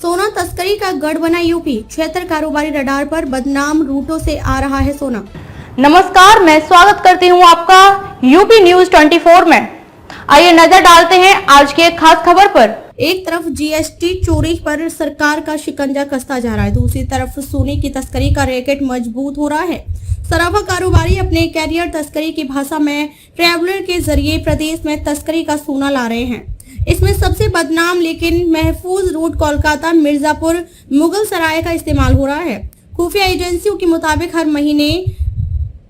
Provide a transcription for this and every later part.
सोना तस्करी का गढ़ बना यूपी, 76 कारोबारी रडार पर, बदनाम रूटों से आ रहा है सोना। नमस्कार, मैं स्वागत करती हूं आपका यूपी न्यूज 24 में। आइए नजर डालते हैं आज की एक खास खबर पर। एक तरफ जीएसटी चोरी पर सरकार का शिकंजा कसता जा रहा है, दूसरी तरफ सोने की तस्करी का रैकेट मजबूत हो रहा है। सराफा कारोबारी अपने कैरियर तस्करी की भाषा में ट्रैवलर के जरिए प्रदेश में तस्करी का सोना ला रहे हैं। इसमें सबसे बदनाम लेकिन महफूज रूट कोलकाता मिर्जापुर मुगल सराय का इस्तेमाल हो रहा है। खुफिया एजेंसियों के मुताबिक हर महीने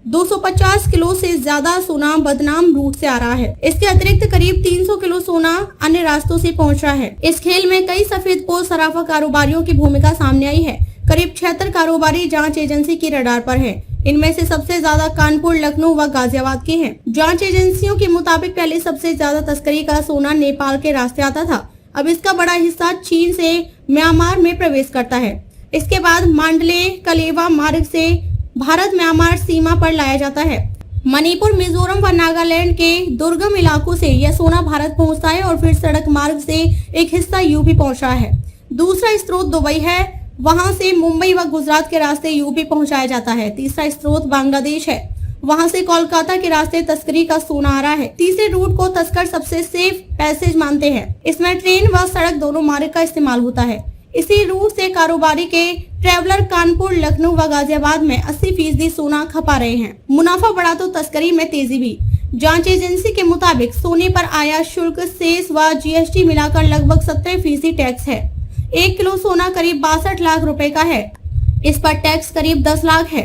250 किलो से ज्यादा सोना बदनाम रूट से आ रहा है। इसके अतिरिक्त करीब 300 किलो सोना अन्य रास्तों से पहुंच रहा है। इस खेल में कई सफेदपोश सराफा कारोबारियों की भूमिका सामने आई है। करीब 76 कारोबारी जांच एजेंसी की रडार पर हैं। इनमें से सबसे ज्यादा कानपुर, लखनऊ व गाजियाबाद के हैं। जांच एजेंसियों के मुताबिक पहले सबसे ज्यादा तस्करी का सोना नेपाल के रास्ते आता था। अब इसका बड़ा हिस्सा चीन से म्यांमार में प्रवेश करता है। इसके बाद मांडले कलेवा मार्ग से भारत म्यांमार सीमा पर लाया जाता है। मणिपुर, मिजोरम व नागालैंड के दुर्गम इलाकों से यह सोना भारत पहुंचता है और फिर सड़क मार्ग से एक हिस्सा यूपी पहुंच रहा है। दूसरा स्रोत दुबई है, वहां से मुंबई व गुजरात के रास्ते यूपी पहुंचाया जाता है। तीसरा स्रोत बांग्लादेश है, वहां से कोलकाता के रास्ते तस्करी का सोना आ रहा है। तीसरे रूट को तस्कर सबसे सेफ पैसेज मानते हैं। इसमें ट्रेन व सड़क दोनों मार्ग का इस्तेमाल होता है। इसी रूट से कारोबारी के ट्रैवलर कानपुर, लखनऊ व गाजियाबाद में 80% सोना खपा रहे हैं। मुनाफा बढ़ा तो तस्करी में तेजी भी। जांच एजेंसी के मुताबिक सोने पर आयात शुल्क, सेस व जीएसटी मिलाकर लगभग 70% टैक्स है। 1 किलो सोना करीब 62 लाख रुपए का है। इस पर टैक्स करीब 10 लाख है।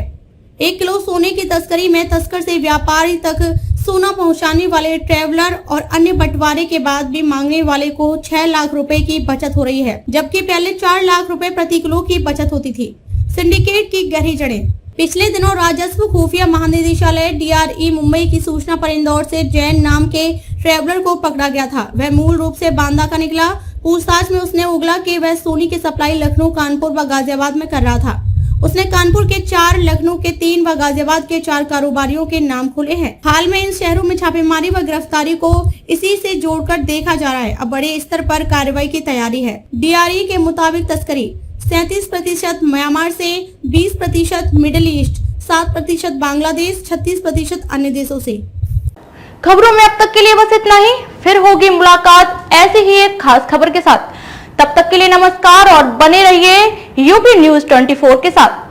1 किलो सोने की तस्करी में तस्कर से व्यापारी तक सोना पहुंचाने वाले ट्रैवलर और अन्य बंटवारे के बाद भी मांगने वाले को 6 लाख रुपए की बचत हो रही है, जबकि पहले 4 लाख रुपए प्रति किलो की बचत होती थी। सिंडिकेट की गहरी जड़ें। पिछले दिनों राजस्व खुफिया महानिदेशालय DRE मुंबई की सूचना पर इंदौर से जैन नाम के ट्रैवलर को पकड़ा गया था। वह मूल रूप से बांदा का निकला। पूछताछ में उसने उगला कि वह सोने की सप्लाई लखनऊ, कानपुर व गाजियाबाद में कर रहा था। उसने कानपुर के 4, लखनऊ के 3 व गाजियाबाद के 4 कारोबारियों के नाम खुले हैं। हाल में इन शहरों में छापेमारी व गिरफ्तारी को इसी से जोड़कर देखा जा रहा है। अब बड़े स्तर पर कार्रवाई की तैयारी है। DRE के मुताबिक तस्करी 37% म्यांमार से, 20% मिडिल ईस्ट, 7% बांग्लादेश, 36% अन्य देशों से। खबरों में अब तक के लिए बस इतना ही। फिर होगी मुलाकात ऐसी ही एक खास खबर के साथ। तब तक के लिए नमस्कार और बने रहिए यूपी न्यूज 24 के साथ।